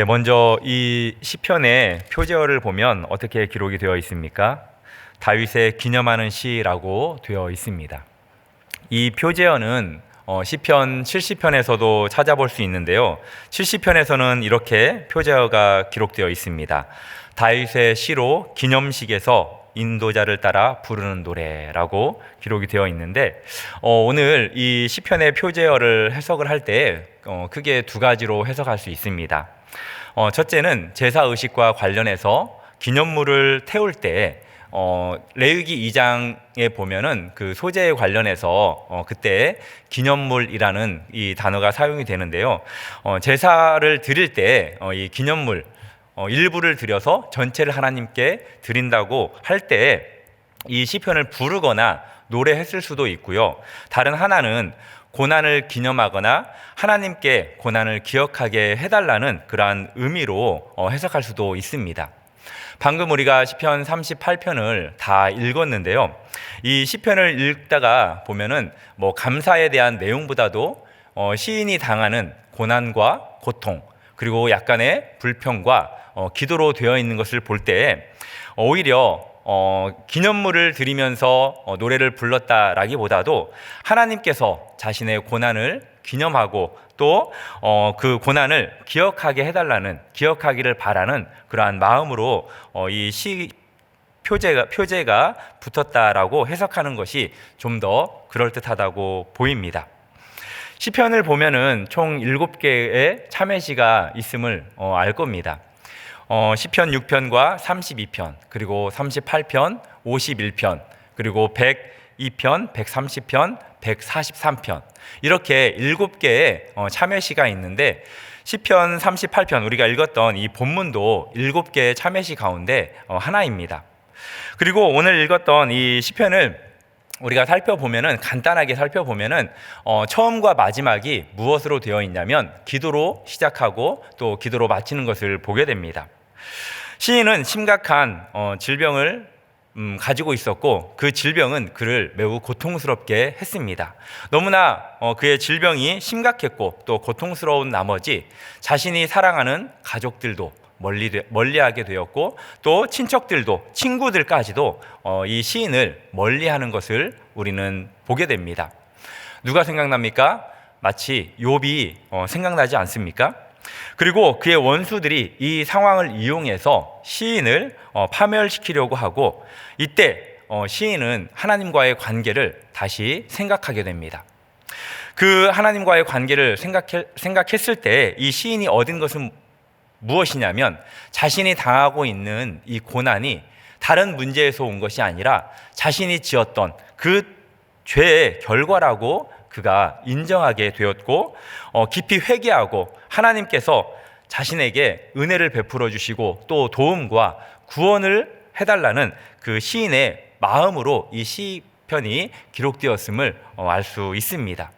먼저 이 시편의 표제어를 보면 어떻게 기록이 되어 있습니까? 다윗의 기념하는 시라고 되어 있습니다. 이 표제어는 시편 70편에서도 찾아볼 수 있는데요. 70편에서는 이렇게 표제어가 기록되어 있습니다. 다윗의 시로 기념식에서 인도자를 따라 부르는 노래라고 기록이 되어 있는데, 오늘 이 시편의 표제어를 해석을 할 때 크게 두 가지로 해석할 수 있습니다. 첫째는 제사 의식과 관련해서 기념물을 태울 때 레위기 2장에 보면은 그 소재에 관련해서 그때 기념물이라는 이 단어가 사용이 되는데요. 제사를 드릴 때 이 기념물 일부를 드려서 전체를 하나님께 드린다고 할 때 이 시편을 부르거나 노래했을 수도 있고요. 다른 하나는 고난을 기념하거나 하나님께 고난을 기억하게 해달라는 그러한 의미로 해석할 수도 있습니다. 방금 우리가 시편 38편을 다 읽었는데요. 이 시편을 읽다가 보면은 감사에 대한 내용보다도 시인이 당하는 고난과 고통, 그리고 약간의 불평과 기도로 되어 있는 것을 볼 때 오히려 기념물을 드리면서 노래를 불렀다라기보다도 하나님께서 자신의 고난을 기념하고 또 그 고난을 기억하게 해달라는, 기억하기를 바라는 그러한 마음으로 이 시 표제가 붙었다라고 해석하는 것이 좀 더 그럴듯하다고 보입니다. 시편을 보면은 총 7개의 참회시가 있음을 알 겁니다. 시편 6편과 32편, 그리고 38편, 51편, 그리고 102편, 130편, 143편, 이렇게 7개의 참회시가 있는데, 시편 38편 우리가 읽었던 이 본문도 7개의 참회시 가운데 하나입니다. 그리고 오늘 읽었던 이 시편을 우리가 간단하게 살펴보면은 처음과 마지막이 무엇으로 되어 있냐면 기도로 시작하고 또 기도로 마치는 것을 보게 됩니다. 시인은 심각한 질병을 가지고 있었고, 그 질병은 그를 매우 고통스럽게 했습니다. 너무나 그의 질병이 심각했고 또 고통스러운 나머지 자신이 사랑하는 가족들도 멀리하게 되었고, 또 친척들도, 친구들까지도 이 시인을 멀리하는 것을 우리는 보게 됩니다. 누가 생각납니까? 마치 욥이 생각나지 않습니까? 그리고 그의 원수들이 이 상황을 이용해서 시인을 파멸시키려고 하고, 이때 시인은 하나님과의 관계를 다시 생각하게 됩니다. 그 하나님과의 관계를 생각했을 때 이 시인이 얻은 것은 무엇이냐면, 자신이 당하고 있는 이 고난이 다른 문제에서 온 것이 아니라 자신이 지었던 그 죄의 결과라고 그가 인정하게 되었고, 깊이 회개하고 하나님께서 자신에게 은혜를 베풀어 주시고 또 도움과 구원을 해달라는 그 시인의 마음으로 이 시편이 기록되었음을 알 수 있습니다.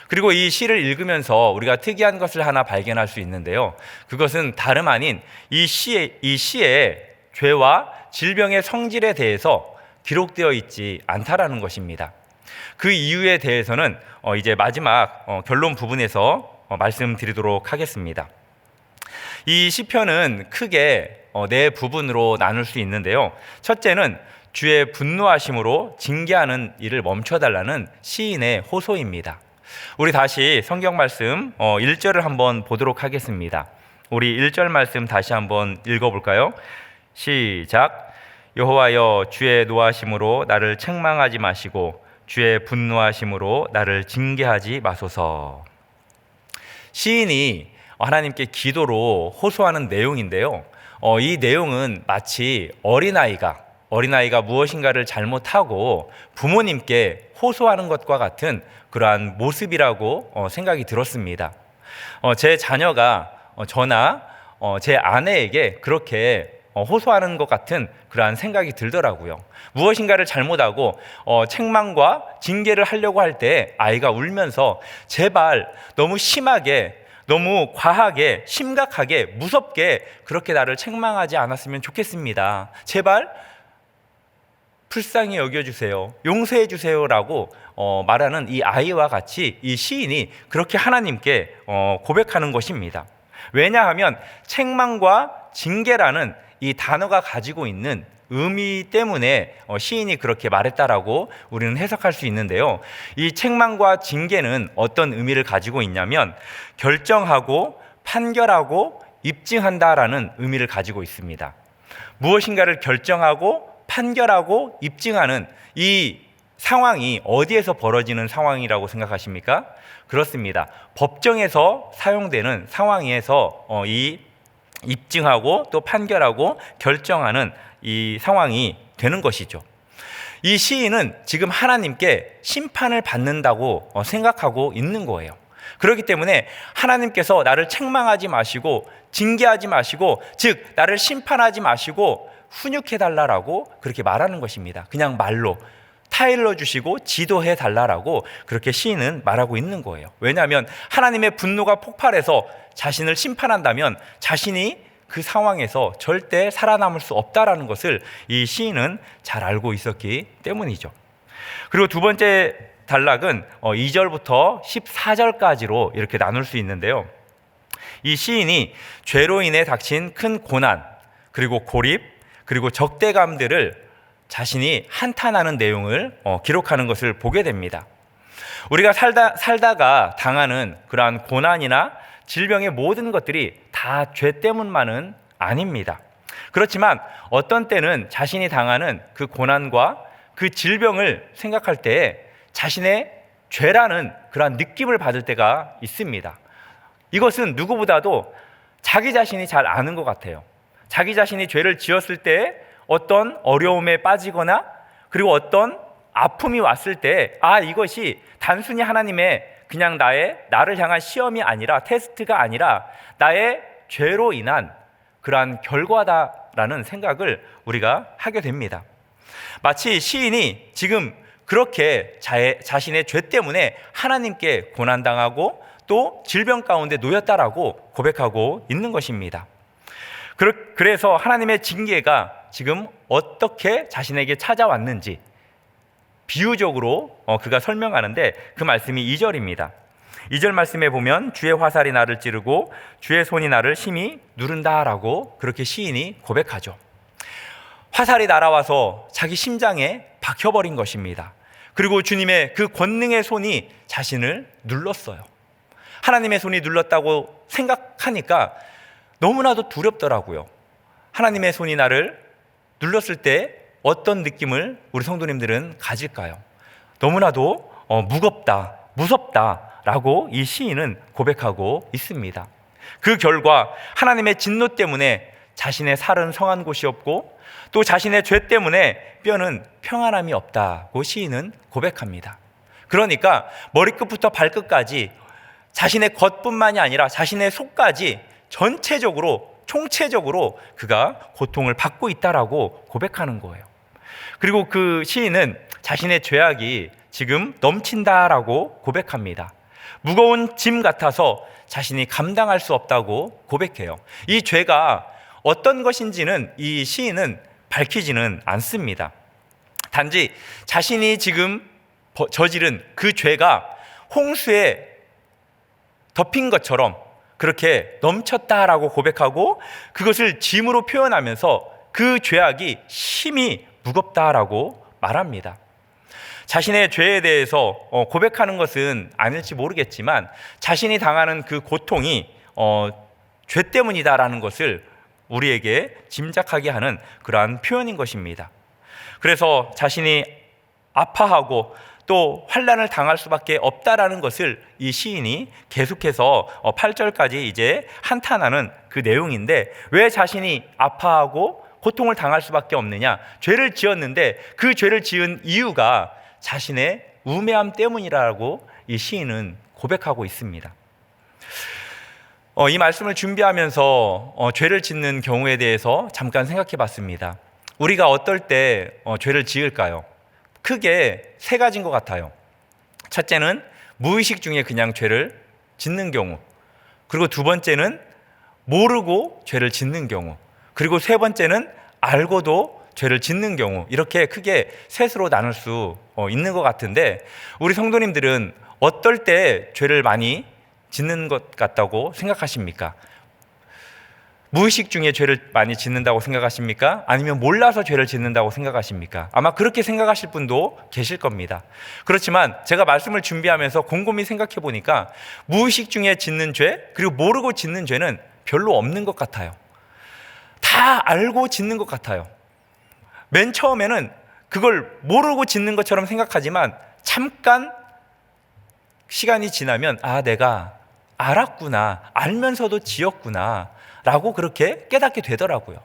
그리고 이 시를 읽으면서 우리가 특이한 것을 하나 발견할 수 있는데요. 그것은 다름 아닌 이 시의 죄와 질병의 성질에 대해서 기록되어 있지 않다라는 것입니다. 그 이유에 대해서는 이제 마지막 결론 부분에서 말씀드리도록 하겠습니다. 이 시편은 크게 네 부분으로 나눌 수 있는데요. 첫째는 주의 분노하심으로 징계하는 일을 멈춰달라는 시인의 호소입니다. 우리 다시 성경 말씀 1절을 한번 보도록 하겠습니다. 우리 1절 말씀 다시 한번 읽어볼까요? 시작. 여호와여, 주의 노하심으로 나를 책망하지 마시고 주의 분노하심으로 나를 징계하지 마소서. 시인이 하나님께 기도로 호소하는 내용인데요. 이 내용은 마치 어린아이가 무엇인가를 잘못하고 부모님께 호소하는 것과 같은 그러한 모습이라고 생각이 들었습니다. 제 자녀가 저나 제 아내에게 그렇게 호소하는 것 같은 그러한 생각이 들더라고요. 무엇인가를 잘못하고 책망과 징계를 하려고 할 때 아이가 울면서 제발 너무 심하게, 너무 과하게, 심각하게, 무섭게 그렇게 나를 책망하지 않았으면 좋겠습니다. 제발 불쌍히 여겨주세요, 용서해 주세요라고 말하는 이 아이와 같이 이 시인이 그렇게 하나님께 고백하는 것입니다. 왜냐하면 책망과 징계라는 이 단어가 가지고 있는 의미 때문에 시인이 그렇게 말했다라고 우리는 해석할 수 있는데요. 이 책망과 징계는 어떤 의미를 가지고 있냐면 결정하고 판결하고 입증한다라는 의미를 가지고 있습니다. 무엇인가를 결정하고 판결하고 입증하는 이 상황이 어디에서 벌어지는 상황이라고 생각하십니까? 그렇습니다. 법정에서 사용되는 상황에서 이 입증하고 또 판결하고 결정하는 이 상황이 되는 것이죠. 이 시인은 지금 하나님께 심판을 받는다고 생각하고 있는 거예요. 그렇기 때문에 하나님께서 나를 책망하지 마시고 징계하지 마시고, 즉 나를 심판하지 마시고 훈육해달라고 그렇게 말하는 것입니다. 그냥 말로 타일러 주시고 지도해 달라라고 그렇게 시인은 말하고 있는 거예요. 왜냐하면 하나님의 분노가 폭발해서 자신을 심판한다면 자신이 그 상황에서 절대 살아남을 수 없다라는 것을 이 시인은 잘 알고 있었기 때문이죠. 그리고 두 번째 단락은 2절부터 14절까지로 이렇게 나눌 수 있는데요. 이 시인이 죄로 인해 닥친 큰 고난, 그리고 고립, 그리고 적대감들을 자신이 한탄하는 내용을 기록하는 것을 보게 됩니다. 우리가 살다가 당하는 그러한 고난이나 질병의 모든 것들이 다 죄 때문만은 아닙니다. 그렇지만 어떤 때는 자신이 당하는 그 고난과 그 질병을 생각할 때 자신의 죄라는 그러한 느낌을 받을 때가 있습니다. 이것은 누구보다도 자기 자신이 잘 아는 것 같아요. 자기 자신이 죄를 지었을 때 어떤 어려움에 빠지거나 그리고 어떤 아픔이 왔을 때 이것이 단순히 하나님의 그냥 나를 향한 시험이 아니라 테스트가 아니라 나의 죄로 인한 그러한 결과다라는 생각을 우리가 하게 됩니다. 마치 시인이 지금 그렇게 자신의 죄 때문에 하나님께 고난당하고 또 질병 가운데 놓였다라고 고백하고 있는 것입니다. 그래서 하나님의 징계가 지금 어떻게 자신에게 찾아왔는지 비유적으로 그가 설명하는데 그 말씀이 2절입니다. 2절 말씀에 보면 주의 화살이 나를 찌르고 주의 손이 나를 심히 누른다라고 그렇게 시인이 고백하죠. 화살이 날아와서 자기 심장에 박혀버린 것입니다. 그리고 주님의 그 권능의 손이 자신을 눌렀어요. 하나님의 손이 눌렀다고 생각하니까 너무나도 두렵더라고요. 하나님의 손이 나를 눌렀을 때 어떤 느낌을 우리 성도님들은 가질까요? 너무나도 무겁다, 무섭다라고 이 시인은 고백하고 있습니다. 그 결과 하나님의 진노 때문에 자신의 살은 성한 곳이 없고 또 자신의 죄 때문에 뼈는 평안함이 없다고 시인은 고백합니다. 그러니까 머리끝부터 발끝까지 자신의 겉뿐만이 아니라 자신의 속까지 전체적으로 총체적으로 그가 고통을 받고 있다라고 고백하는 거예요. 그리고 그 시인은 자신의 죄악이 지금 넘친다라고 고백합니다. 무거운 짐 같아서 자신이 감당할 수 없다고 고백해요. 이 죄가 어떤 것인지는 이 시인은 밝히지는 않습니다. 단지 자신이 지금 저지른 그 죄가 홍수에 덮인 것처럼 그렇게 넘쳤다라고 고백하고 그것을 짐으로 표현하면서 그 죄악이 심히 무겁다라고 말합니다. 자신의 죄에 대해서 고백하는 것은 아닐지 모르겠지만 자신이 당하는 그 고통이 죄 때문이다라는 것을 우리에게 짐작하게 하는 그러한 표현인 것입니다. 그래서 자신이 아파하고 또 환난을 당할 수밖에 없다라는 것을 이 시인이 계속해서 8절까지 이제 한탄하는 그 내용인데, 왜 자신이 아파하고 고통을 당할 수밖에 없느냐? 죄를 지었는데 그 죄를 지은 이유가 자신의 우매함 때문이라고 이 시인은 고백하고 있습니다. 이 말씀을 준비하면서 죄를 짓는 경우에 대해서 잠깐 생각해 봤습니다. 우리가 어떨 때 죄를 지을까요? 크게 세 가지인 것 같아요. 첫째는 무의식 중에 그냥 죄를 짓는 경우, 그리고 두 번째는 모르고 죄를 짓는 경우, 그리고 세 번째는 알고도 죄를 짓는 경우, 이렇게 크게 셋으로 나눌 수 있는 것 같은데, 우리 성도님들은 어떨 때 죄를 많이 짓는 것 같다고 생각하십니까? 무의식 중에 죄를 많이 짓는다고 생각하십니까? 아니면 몰라서 죄를 짓는다고 생각하십니까? 아마 그렇게 생각하실 분도 계실 겁니다. 그렇지만 제가 말씀을 준비하면서 곰곰이 생각해 보니까 무의식 중에 짓는 죄, 그리고 모르고 짓는 죄는 별로 없는 것 같아요. 다 알고 짓는 것 같아요. 맨 처음에는 그걸 모르고 짓는 것처럼 생각하지만 잠깐 시간이 지나면 내가 알았구나, 알면서도 지었구나 라고 그렇게 깨닫게 되더라고요.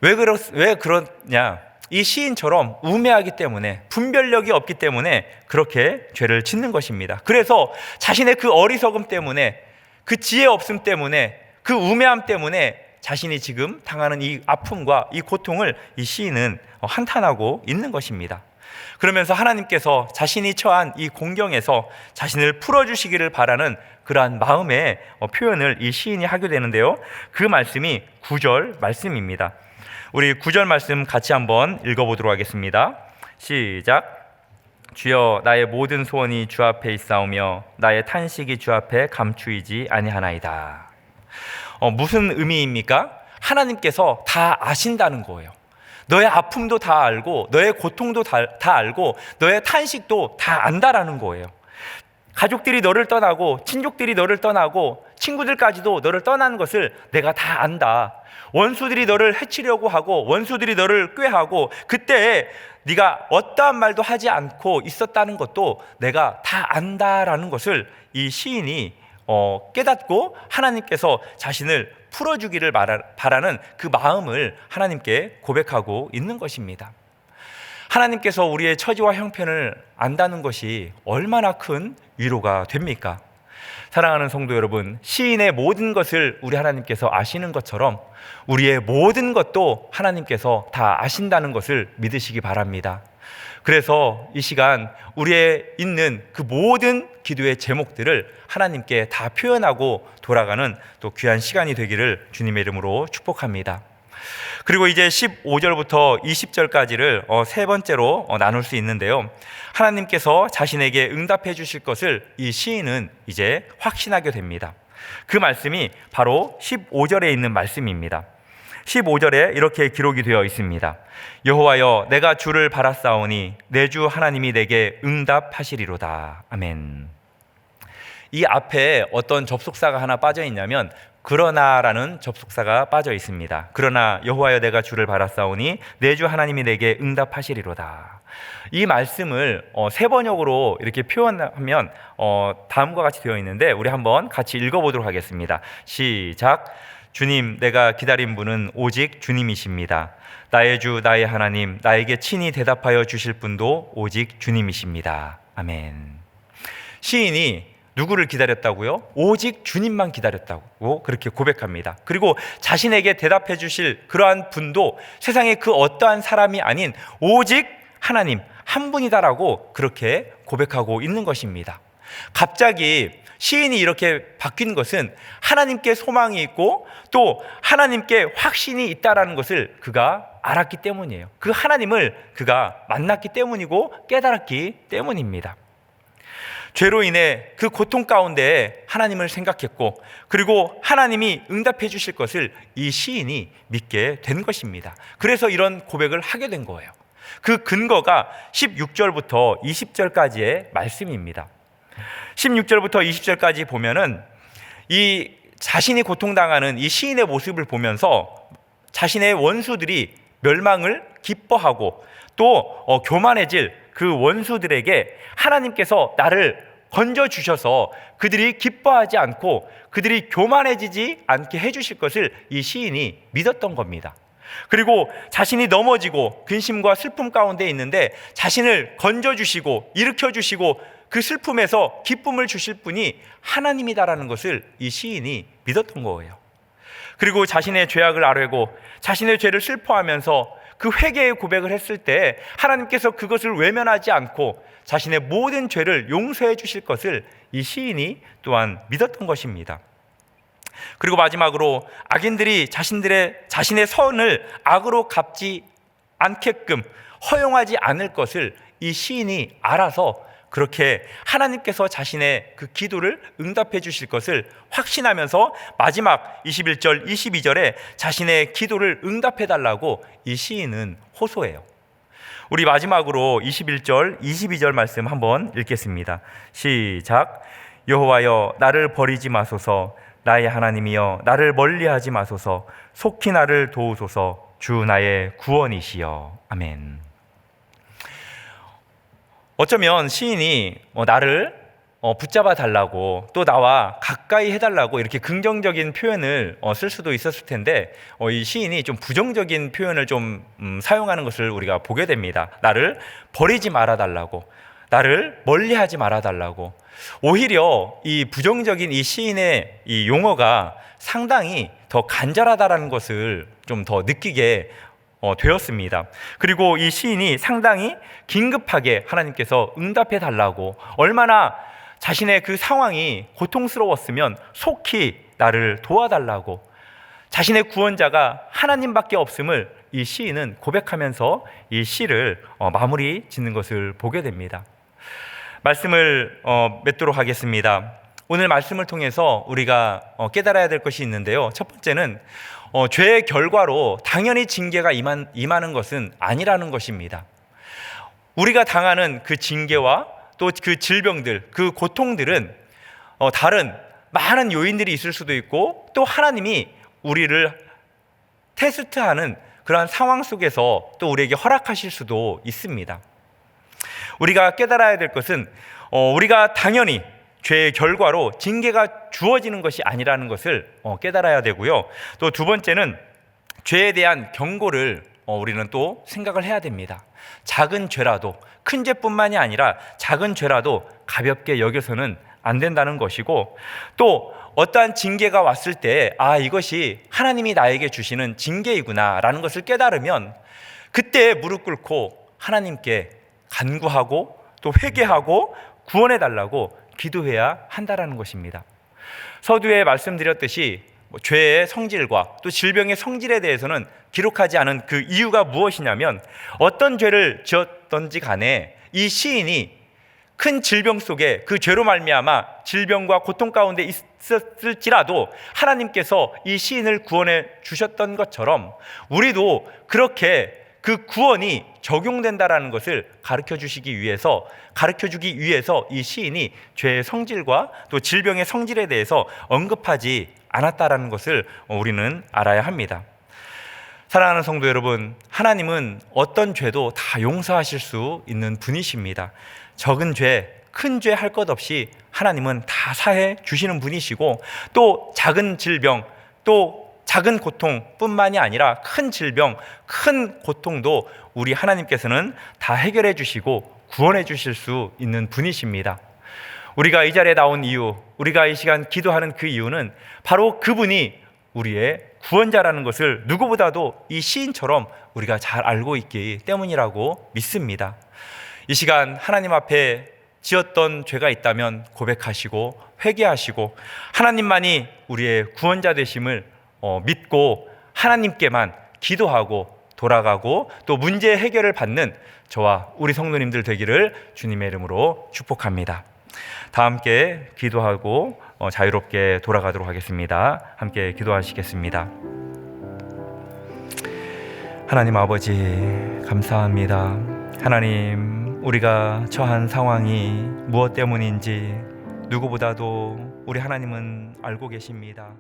왜 그러냐? 이 시인처럼 우매하기 때문에, 분별력이 없기 때문에 그렇게 죄를 짓는 것입니다. 그래서 자신의 그 어리석음 때문에, 그 지혜 없음 때문에, 그 우매함 때문에 자신이 지금 당하는 이 아픔과 이 고통을 이 시인은 한탄하고 있는 것입니다. 그러면서 하나님께서 자신이 처한 이 공경에서 자신을 풀어주시기를 바라는 그러한 마음의 표현을 이 시인이 하게 되는데요, 그 말씀이 9절 말씀입니다. 우리 9절 말씀 같이 한번 읽어보도록 하겠습니다. 시작. 주여, 나의 모든 소원이 주 앞에 있사오며 나의 탄식이 주 앞에 감추이지 아니하나이다. 무슨 의미입니까? 하나님께서 다 아신다는 거예요. 너의 아픔도 다 알고, 너의 고통도 다 알고, 너의 탄식도 다 안다라는 거예요. 가족들이 너를 떠나고, 친족들이 너를 떠나고, 친구들까지도 너를 떠나는 것을 내가 다 안다. 원수들이 너를 해치려고 하고, 원수들이 너를 꾀하고, 그때 네가 어떠한 말도 하지 않고 있었다는 것도 내가 다 안다라는 것을 이 시인이 깨닫고 하나님께서 자신을 풀어주기를 바라는 그 마음을 하나님께 고백하고 있는 것입니다. 하나님께서 우리의 처지와 형편을 안다는 것이 얼마나 큰 위로가 됩니까? 사랑하는 성도 여러분, 시인의 모든 것을 우리 하나님께서 아시는 것처럼 우리의 모든 것도 하나님께서 다 아신다는 것을 믿으시기 바랍니다. 그래서 이 시간 우리의 있는 그 모든 기도의 제목들을 하나님께 다 표현하고 돌아가는 또 귀한 시간이 되기를 주님의 이름으로 축복합니다. 그리고 이제 15절부터 20절까지를 세 번째로 나눌 수 있는데요, 하나님께서 자신에게 응답해 주실 것을 이 시인은 이제 확신하게 됩니다. 그 말씀이 바로 15절에 있는 말씀입니다. 15절에 이렇게 기록이 되어 있습니다. 여호와여, 내가 주를 바랐사오니 내 주 하나님이 내게 응답하시리로다. 아멘. 이 앞에 어떤 접속사가 하나 빠져 있냐면 그러나라는 접속사가 빠져 있습니다. 그러나 여호와여, 내가 주를 바랐사오니 내 주 하나님이 내게 응답하시리로다. 이 말씀을 세 번역으로 이렇게 표현하면 다음과 같이 되어 있는데 우리 한번 같이 읽어보도록 하겠습니다. 시작. 주님, 내가 기다린 분은 오직 주님이십니다. 나의 주, 나의 하나님, 나에게 친히 대답하여 주실 분도 오직 주님이십니다. 아멘. 시인이 누구를 기다렸다고요? 오직 주님만 기다렸다고 그렇게 고백합니다. 그리고 자신에게 대답해 주실 그러한 분도 세상에 그 어떠한 사람이 아닌 오직 하나님 한 분이다라고 그렇게 고백하고 있는 것입니다. 갑자기 시인이 이렇게 바뀐 것은 하나님께 소망이 있고 또 하나님께 확신이 있다라는 것을 그가 알았기 때문이에요. 그 하나님을 그가 만났기 때문이고 깨달았기 때문입니다. 죄로 인해 그 고통 가운데 하나님을 생각했고 그리고 하나님이 응답해 주실 것을 이 시인이 믿게 된 것입니다. 그래서 이런 고백을 하게 된 거예요. 그 근거가 16절부터 20절까지의 말씀입니다. 16절부터 20절까지 보면은 이 자신이 고통당하는 이 시인의 모습을 보면서 자신의 원수들이 멸망을 기뻐하고 또 교만해질 그 원수들에게 하나님께서 나를 건져주셔서 그들이 기뻐하지 않고 그들이 교만해지지 않게 해주실 것을 이 시인이 믿었던 겁니다. 그리고 자신이 넘어지고 근심과 슬픔 가운데 있는데 자신을 건져주시고 일으켜주시고 그 슬픔에서 기쁨을 주실 분이 하나님이다라는 것을 이 시인이 믿었던 거예요. 그리고 자신의 죄악을 아뢰고 자신의 죄를 슬퍼하면서 그 회개의 고백을 했을 때 하나님께서 그것을 외면하지 않고 자신의 모든 죄를 용서해 주실 것을 이 시인이 또한 믿었던 것입니다. 그리고 마지막으로 악인들이 자신의 선을 악으로 갚지 않게끔 허용하지 않을 것을 이 시인이 알아서 그렇게 하나님께서 자신의 그 기도를 응답해 주실 것을 확신하면서 마지막 21절, 22절에 자신의 기도를 응답해 달라고 이 시인은 호소해요. 우리 마지막으로 21절, 22절 말씀 한번 읽겠습니다. 시작. 여호와여 나를 버리지 마소서. 나의 하나님이여 나를 멀리하지 마소서. 속히 나를 도우소서. 주 나의 구원이시여. 아멘. 어쩌면 시인이 나를 붙잡아 달라고, 또 나와 가까이 해달라고 이렇게 긍정적인 표현을 쓸 수도 있었을 텐데, 이 시인이 좀 부정적인 표현을 좀 사용하는 것을 우리가 보게 됩니다. 나를 버리지 말아 달라고, 나를 멀리하지 말아 달라고. 오히려 이 부정적인 이 시인의 이 용어가 상당히 더 간절하다라는 것을 좀 더 느끼게 되었습니다. 그리고 이 시인이 상당히 긴급하게 하나님께서 응답해 달라고, 얼마나 자신의 그 상황이 고통스러웠으면 속히 나를 도와달라고, 자신의 구원자가 하나님밖에 없음을 이 시인은 고백하면서 이 시를 마무리 짓는 것을 보게 됩니다. 말씀을 맺도록 하겠습니다. 오늘 말씀을 통해서 우리가 깨달아야 될 것이 있는데요. 첫 번째는 죄의 결과로 당연히 징계가 임하는 것은 아니라는 것입니다. 우리가 당하는 그 징계와 또 그 질병들, 그 고통들은 다른 많은 요인들이 있을 수도 있고, 또 하나님이 우리를 테스트하는 그러한 상황 속에서 또 우리에게 허락하실 수도 있습니다. 우리가 깨달아야 될 것은 우리가 당연히 죄의 결과로 징계가 주어지는 것이 아니라는 것을 깨달아야 되고요. 또 두 번째는 죄에 대한 경고를 우리는 또 생각을 해야 됩니다. 작은 죄라도, 큰 죄뿐만이 아니라 작은 죄라도 가볍게 여겨서는 안 된다는 것이고, 또 어떠한 징계가 왔을 때 이것이 하나님이 나에게 주시는 징계이구나 라는 것을 깨달으면 그때 무릎 꿇고 하나님께 간구하고 또 회개하고 구원해 달라고 기도해야 한다라는 것입니다. 서두에 말씀드렸듯이 죄의 성질과 또 질병의 성질에 대해서는 기록하지 않은 그 이유가 무엇이냐면, 어떤 죄를 지었던지 간에 이 시인이 큰 질병 속에 그 죄로 말미암아 질병과 고통 가운데 있었을지라도 하나님께서 이 시인을 구원해 주셨던 것처럼 우리도 그렇게 그 구원이 적용된다라는 것을 가르쳐 주기 위해서 이 시인이 죄의 성질과 또 질병의 성질에 대해서 언급하지 않았다라는 것을 우리는 알아야 합니다. 사랑하는 성도 여러분, 하나님은 어떤 죄도 다 용서하실 수 있는 분이십니다. 적은 죄, 큰 죄 할 것 없이 하나님은 다 사해 주시는 분이시고, 또 작은 질병, 또 작은 고통뿐만이 아니라 큰 질병, 큰 고통도 우리 하나님께서는 다 해결해 주시고 구원해 주실 수 있는 분이십니다. 우리가 이 자리에 나온 이유, 우리가 이 시간 기도하는 그 이유는 바로 그분이 우리의 구원자라는 것을 누구보다도 이 시인처럼 우리가 잘 알고 있기 때문이라고 믿습니다. 이 시간 하나님 앞에 지었던 죄가 있다면 고백하시고 회개하시고, 하나님만이 우리의 구원자 되심을 믿고 하나님께만 기도하고 돌아가고 또 문제 해결을 받는 저와 우리 성도님들 되기를 주님의 이름으로 축복합니다. 다 함께 기도하고 자유롭게 돌아가도록 하겠습니다. 함께 기도하시겠습니다. 하나님 아버지, 감사합니다. 하나님, 우리가 처한 상황이 무엇 때문인지 누구보다도 우리 하나님은 알고 계십니다.